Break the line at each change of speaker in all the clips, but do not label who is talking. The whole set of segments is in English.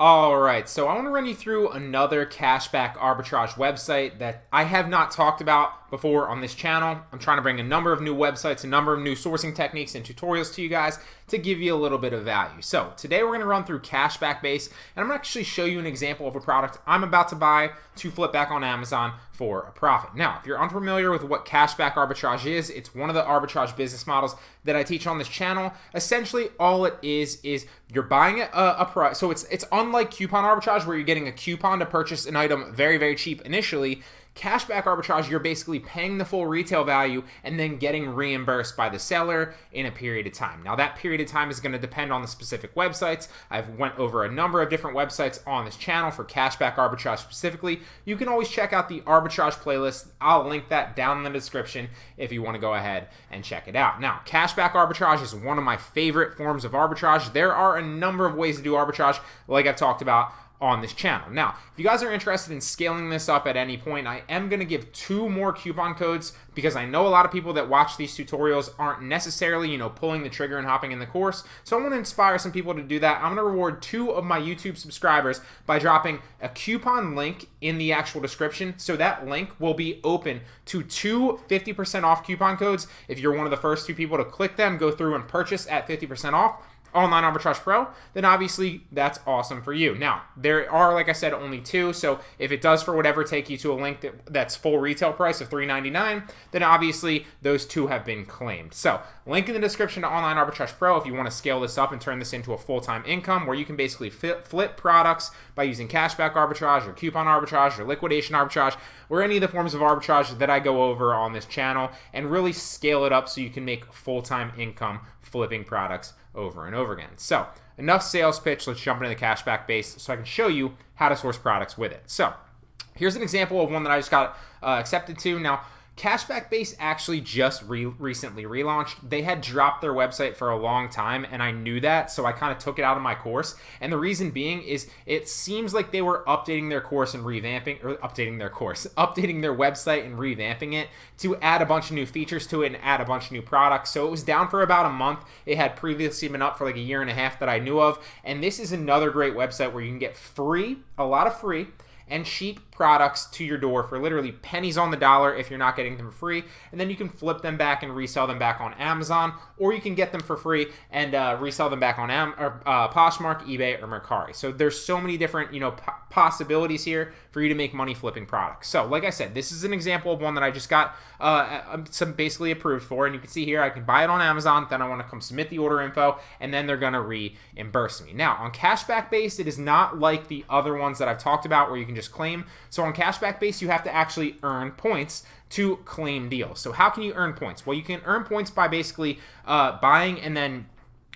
All right, so I want to run you through another cashback arbitrage website that I have not talked about before on this channel. I'm trying to bring a number of new websites, a number of new sourcing techniques and tutorials to you guys to give you a little bit of value. So today we're going to run through CashbackBase, and I'm going to actually show you an example of a product I'm about to buy to flip back on Amazon for a profit. Now, if you're unfamiliar with what cashback arbitrage is, it's one of the arbitrage business models that I teach on this channel. Essentially, all it is you're buying a price. So it's unlike coupon arbitrage where you're getting a coupon to purchase an item very, very cheap initially. Cashback arbitrage, you're basically paying the full retail value and then getting reimbursed by the seller in a period of time. Now, that period of time is going to depend on the specific websites. I've went over a number of different websites on this channel for cashback arbitrage specifically. You can always check out the arbitrage playlist. I'll link that down in the description if you want to go ahead and check it out. Now, cashback arbitrage is one of my favorite forms of arbitrage. There are a number of ways to do arbitrage, like I've talked about on this channel. Now, if you guys are interested in scaling this up at any point, I am going to give 2 more coupon codes because I know a lot of people that watch these tutorials aren't necessarily, pulling the trigger and hopping in the course. So I want to inspire some people to do that. I'm going to reward 2 of my YouTube subscribers by dropping a coupon link in the actual description. So that link will be open to 2 50% off coupon codes. If you're one of the first 2 people to click them, go through and purchase at 50% off Online Arbitrage Pro, then obviously that's awesome for you. Now, there are, like I said, only 2, so if it does for whatever take you to a link that's full retail price of $3.99, then obviously those 2 have been claimed. So, link in the description to Online Arbitrage Pro if you want to scale this up and turn this into a full-time income where you can basically flip products by using cashback arbitrage or coupon arbitrage or liquidation arbitrage or any of the forms of arbitrage that I go over on this channel and really scale it up so you can make full-time income flipping products over and over again. So, enough sales pitch. Let's jump into the cashback base so I can show you how to source products with it. So, here's an example of one that I just got accepted to. Now, CashbackBase actually just recently relaunched. They had dropped their website for a long time, and I knew that, so I kind of took it out of my course. And the reason being is it seems like they were updating their course and updating their website and revamping it to add a bunch of new features to it and add a bunch of new products. So it was down for about a month. It had previously been up for like a year and a half that I knew of. And this is another great website where you can get a lot of free and cheap products to your door for literally pennies on the dollar if you're not getting them for free, and then you can flip them back and resell them back on Amazon, or you can get them for free and resell them back on Poshmark, eBay, or Mercari. So there's so many different possibilities here for you to make money flipping products. So like I said, this is an example of one that I just got some basically approved for, and you can see here I can buy it on Amazon, then I want to come submit the order info, and then they're going to reimburse me. Now on CashbackBase, it is not like the other ones that I've talked about where you can just claim. So on CashbackBase, you have to actually earn points to claim deals. So how can you earn points? Well, you can earn points by basically buying, and then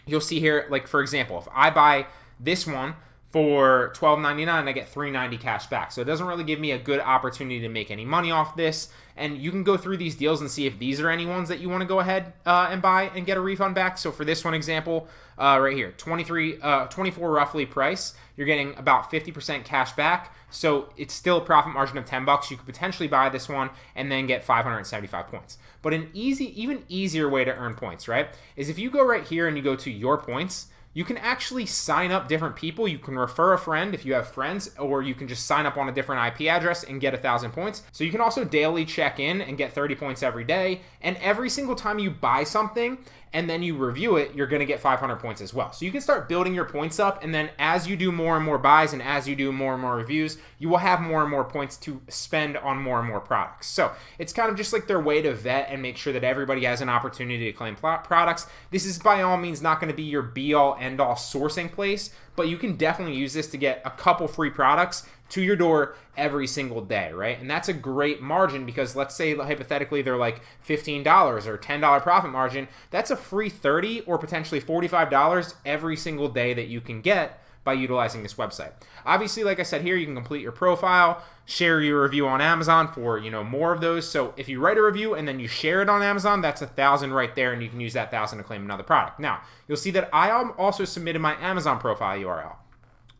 you'll see here, like for example, if I buy this one for $12.99, I get $3.90 cash back. So it doesn't really give me a good opportunity to make any money off this. And you can go through these deals and see if these are any ones that you want to go ahead and buy and get a refund back. So for this one example, right here, 24 roughly price, you're getting about 50% cash back. So it's still a profit margin of $10. You could potentially buy this one and then get 575 points. But an even easier way to earn points, right, is if you go right here and you go to your points, you can actually sign up different people. You can refer a friend if you have friends, or you can just sign up on a different IP address and get 1,000 points. So you can also daily check in and get 30 points every day. And every single time you buy something and then you review it, you're going to get 500 points as well. So you can start building your points up, and then as you do more and more buys and as you do more and more reviews, you will have more and more points to spend on more and more products. So it's kind of just like their way to vet and make sure that everybody has an opportunity to claim products. This is by all means not going to be your be-all, end-all sourcing place, but you can definitely use this to get a couple free products to your door every single day, right? And that's a great margin because let's say hypothetically they're like $15 or $10 profit margin. That's a free $30 or potentially $45 every single day that you can get by utilizing this website. Obviously, like I said here, you can complete your profile, share your review on Amazon for more of those. So if you write a review and then you share it on Amazon, that's 1,000 right there, and you can use that 1,000 to claim another product. Now, you'll see that I also submitted my Amazon profile URL.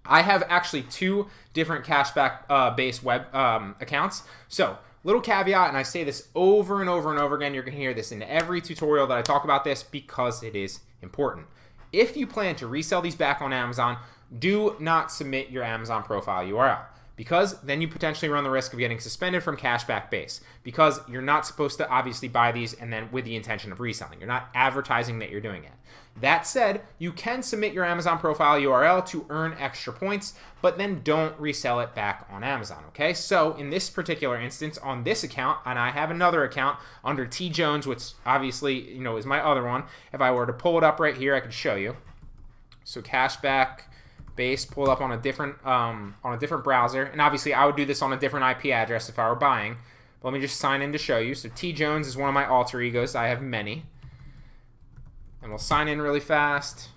I have actually 2 different cashback based web accounts. So little caveat, and I say this over and over and over again, you're going to hear this in every tutorial that I talk about this because it is important. If you plan to resell these back on Amazon, do not submit your Amazon profile URL, because then you potentially run the risk of getting suspended from cashbackbase, because you're not supposed to obviously buy these and then with the intention of reselling. You're not advertising that you're doing it. That said, you can submit your Amazon profile URL to earn extra points, but then don't resell it back on Amazon, okay? So in this particular instance, on this account, and I have another account under T Jones, which obviously, is my other one. If I were to pull it up right here, I could show you. So cashbackbase, pull up on a different browser, and obviously I would do this on a different IP address if I were buying. But let me just sign in to show you. So T Jones is one of my alter egos. I have many. And we'll sign in really fast.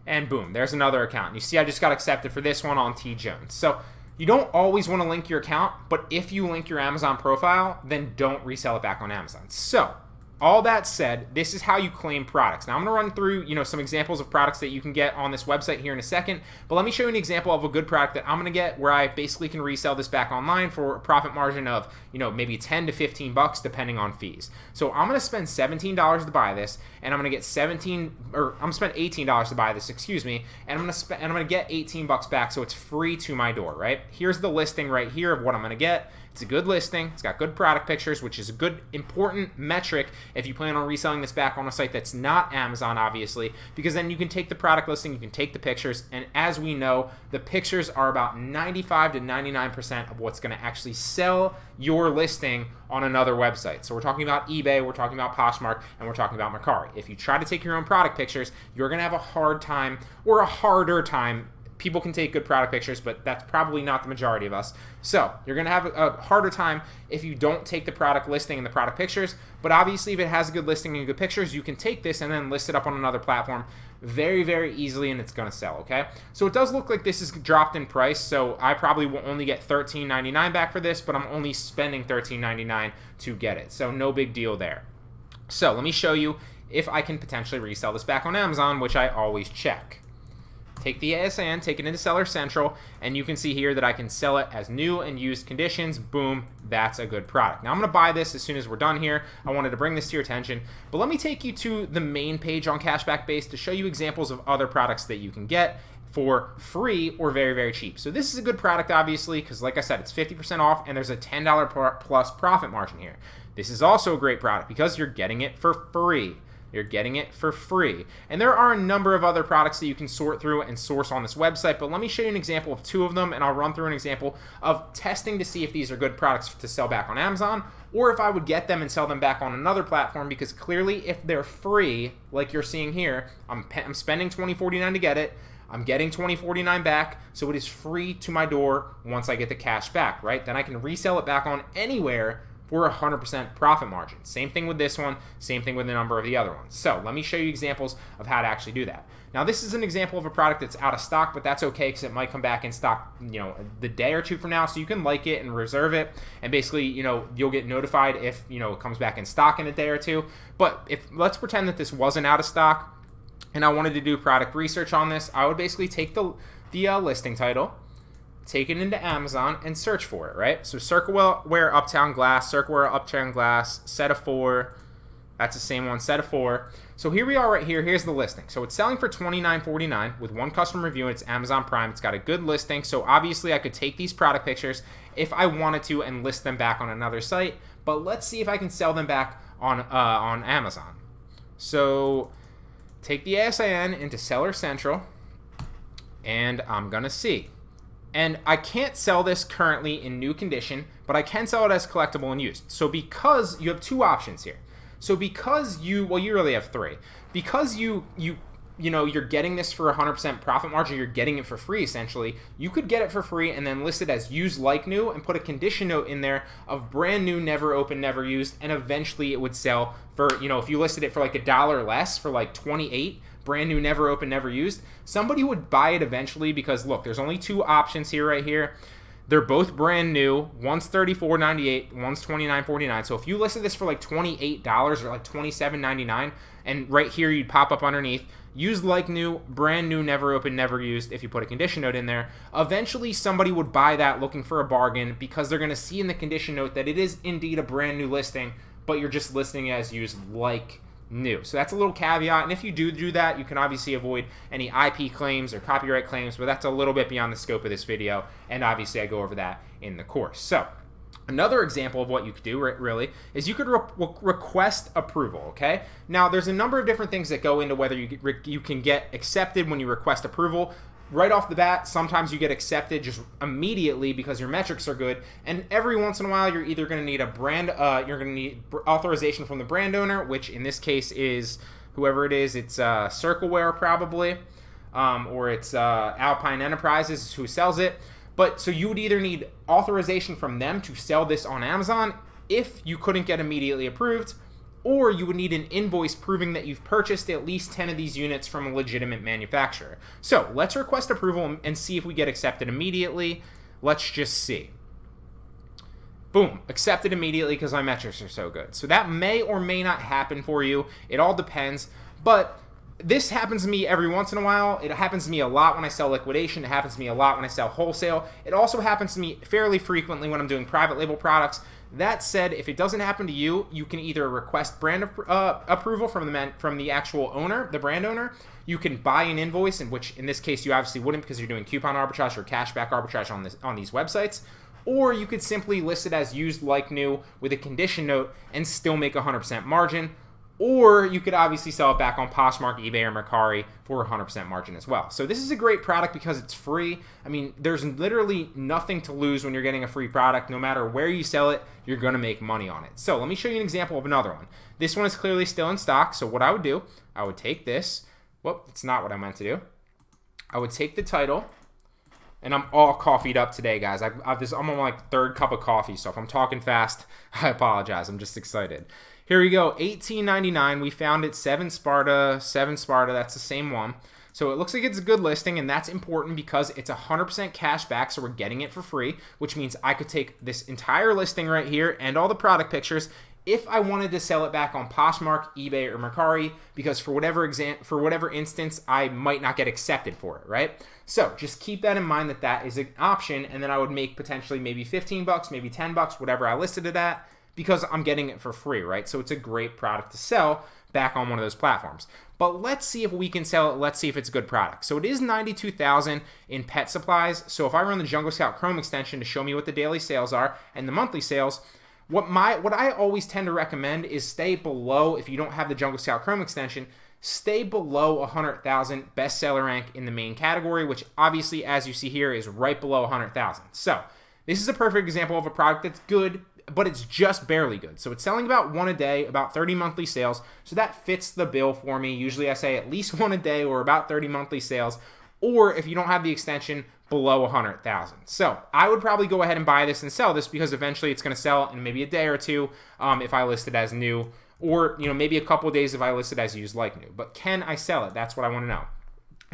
And boom, there's another account. You see I just got accepted for this one on T Jones. So you don't always want to link your account, but if you link your Amazon profile, then don't resell it back on Amazon. So all that said, this is how you claim products. Now I'm going to run through, some examples of products that you can get on this website here in a second, but let me show you an example of a good product that I'm going to get where I basically can resell this back online for a profit margin of, maybe 10 to 15 bucks depending on fees. So I'm going to spend $17 to buy this, and I'm going to get I'm going to spend $18 to buy this, and I'm going to get 18 bucks back, so it's free to my door, right? Here's the listing right here of what I'm going to get. It's a good listing. It's got good product pictures, which is a good, important metric if you plan on reselling this back on a site that's not Amazon, obviously, because then you can take the product listing, you can take the pictures, and as we know, the pictures are about 95 to 99% of what's going to actually sell your listing on another website. So we're talking about eBay, we're talking about Poshmark, and we're talking about Mercari. If you try to take your own product pictures, you're going to have a hard time, or a harder time. People can take good product pictures, but that's probably not the majority of us. So you're going to have a harder time if you don't take the product listing and the product pictures. But obviously, if it has a good listing and good pictures, you can take this and then list it up on another platform very, very easily, and it's going to sell, okay? So it does look like this is dropped in price, so I probably will only get $13.99 back for this, but I'm only spending $13.99 to get it. So no big deal there. So let me show you if I can potentially resell this back on Amazon, which I always check. Take the ASIN, take it into Seller Central, and you can see here that I can sell it as new and used conditions. Boom, that's a good product. Now I'm going to buy this as soon as we're done here. I wanted to bring this to your attention, but let me take you to the main page on CashbackBase to show you examples of other products that you can get for free or very, very cheap. So this is a good product, obviously, because like I said, it's 50% off, and there's a $10 plus profit margin here. This is also a great product because you're getting it for free. You're getting it for free. And there are a number of other products that you can sort through and source on this website, but let me show you an example of two of them, and I'll run through an example of testing to see if these are good products to sell back on Amazon, or if I would get them and sell them back on another platform, because clearly if they're free, like you're seeing here, I'm spending $20.49 to get it, I'm getting $20.49 back, so it is free to my door once I get the cash back, right? Then I can resell it back on anywhere for a 100% profit margin. Same thing with this one, same thing with a number of the other ones. So let me show you examples of how to actually do that. Now this is an example of a product that's out of stock, but that's okay because it might come back in stock, the day or two from now, so you can like it and reserve it, and basically, you'll get notified if, it comes back in stock in a day or two. But let's pretend that this wasn't out of stock and I wanted to do product research on this, I would basically take the listing title, take it into Amazon, and search for it, right? So Circleware Uptown Glass, Circleware Uptown Glass, set of 4. That's the same one, set of 4. So here we are right here. Here's the listing. So it's selling for $29.49 with one customer review, and it's Amazon Prime. It's got a good listing. So obviously I could take these product pictures if I wanted to and list them back on another site. But let's see if I can sell them back on Amazon. So take the ASIN into Seller Central, and I'm going to see. And I can't sell this currently in new condition, but I can sell it as collectible and used. So because you have two options here. So because you really have three. Because you're getting this for 100% profit margin, you're getting it for free essentially. You could get it for free and then list it as used like new and put a condition note in there of brand new, never opened, never used, and eventually it would sell for, if you listed it for like $1 less, for like 28, brand new, never opened, never used, somebody would buy it eventually because look, there's only two options here right here. They're both brand new. One's $34.98, one's $29.49. So if you listed this for like $28 or like $27.99, and right here you'd pop up underneath, used like new, brand new, never opened, never used, if you put a condition note in there, eventually somebody would buy that looking for a bargain because they're going to see in the condition note that it is indeed a brand new listing, but you're just listing it as used like new. So that's a little caveat, and if you do that, you can obviously avoid any IP claims or copyright claims, but that's a little bit beyond the scope of this video, and obviously I go over that in the course. So another example of what you could do really is you could request approval, okay? Now, there's a number of different things that go into whether you can get accepted when you request approval. Right off the bat, sometimes you get accepted just immediately because your metrics are good, and every once in a while, you're either going to need you're going to need authorization from the brand owner, which in this case is whoever it is. It's Circleware probably, or it's Alpine Enterprises who sells it. But so you would either need authorization from them to sell this on Amazon if you couldn't get immediately approved, or you would need an invoice proving that you've purchased at least 10 of these units from a legitimate manufacturer. So let's request approval and see if we get accepted immediately. Let's just see. Boom, accepted immediately because my metrics are so good. So that may or may not happen for you. It all depends, but this happens to me every once in a while. It happens to me a lot when I sell liquidation. It happens to me a lot when I sell wholesale. It also happens to me fairly frequently when I'm doing private label products. That said, if it doesn't happen to you, you can either request brand approval from the actual owner, the brand owner. You can buy an invoice, in which in this case you obviously wouldn't because you're doing coupon arbitrage or cashback arbitrage on these websites. Or you could simply list it as used like new with a condition note and still make 100% margin. Or you could obviously sell it back on Poshmark, eBay, or Mercari for 100% margin as well. So this is a great product because it's free. I mean, there's literally nothing to lose when you're getting a free product. No matter where you sell it, you're going to make money on it. So let me show you an example of another one. This one is clearly still in stock. So what I would do, I would take this. Whoop, it's not what I meant to do. I would take the title. And I'm all coffeeed up today, guys. I'm on my third cup of coffee, so if I'm talking fast, I apologize. I'm just excited. Here we go, $18.99. We found it, 7 Sparta. That's the same one. So it looks like it's a good listing, and that's important because it's 100% cash back, so we're getting it for free, which means I could take this entire listing right here and all the product pictures if I wanted to sell it back on Poshmark, eBay, or Mercari, because for whatever instance, I might not get accepted for it, right? So just keep that in mind that is an option, and then I would make potentially maybe 15 bucks, maybe 10 bucks, whatever I listed it at, because I'm getting it for free, right? So it's a great product to sell back on one of those platforms. But let's see if we can sell it. Let's see if it's a good product. So it is $92,000 in pet supplies. So if I run the Jungle Scout Chrome extension to show me what the daily sales are and the monthly sales, what I always tend to recommend is stay below, if you don't have the Jungle Scout Chrome extension, stay below 100,000 bestseller rank in the main category, which obviously, as you see here, is right below 100,000. So this is a perfect example of a product that's good, but it's just barely good. So it's selling about 1 a day, about 30 monthly sales. So that fits the bill for me. Usually I say at least 1 a day or about 30 monthly sales. Or if you don't have the extension, below 100,000. So I would probably go ahead and buy this and sell this because eventually it's going to sell in maybe a day or two if I list it as new, or maybe a couple of days if I list it as used like new. But can I sell it? That's what I want to know.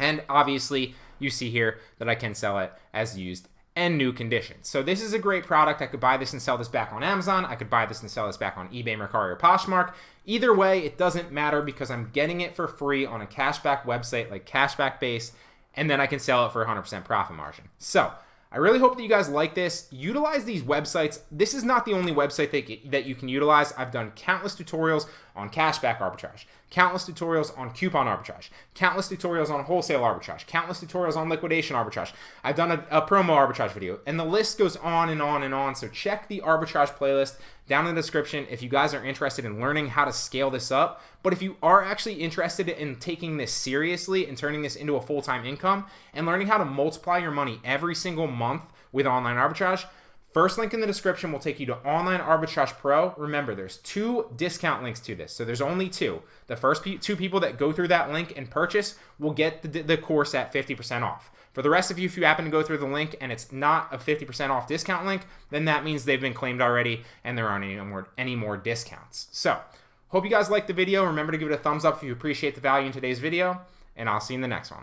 And obviously you see here that I can sell it as used and new conditions. So this is a great product. I could buy this and sell this back on Amazon. I could buy this and sell this back on eBay, Mercari, or Poshmark. Either way, it doesn't matter because I'm getting it for free on a cashback website like CashbackBase, and then I can sell it for 100% profit margin. So I really hope that you guys like this. Utilize these websites. This is not the only website that you can utilize. I've done countless tutorials on cashback arbitrage, countless tutorials on coupon arbitrage, countless tutorials on wholesale arbitrage, countless tutorials on liquidation arbitrage. I've done a promo arbitrage video, and the list goes on and on and on. So check the arbitrage playlist down in the description if you guys are interested in learning how to scale this up. But if you are actually interested in taking this seriously and turning this into a full-time income and learning how to multiply your money every single month with online arbitrage, first link in the description will take you to Online Arbitrage Pro. Remember, there's 2 discount links to this, so there's only 2. The first 2 people that go through that link and purchase will get the course at 50% off. For the rest of you, if you happen to go through the link and it's not a 50% off discount link, then that means they've been claimed already and there aren't any more discounts. So, hope you guys liked the video. Remember to give it a thumbs up if you appreciate the value in today's video, and I'll see you in the next one.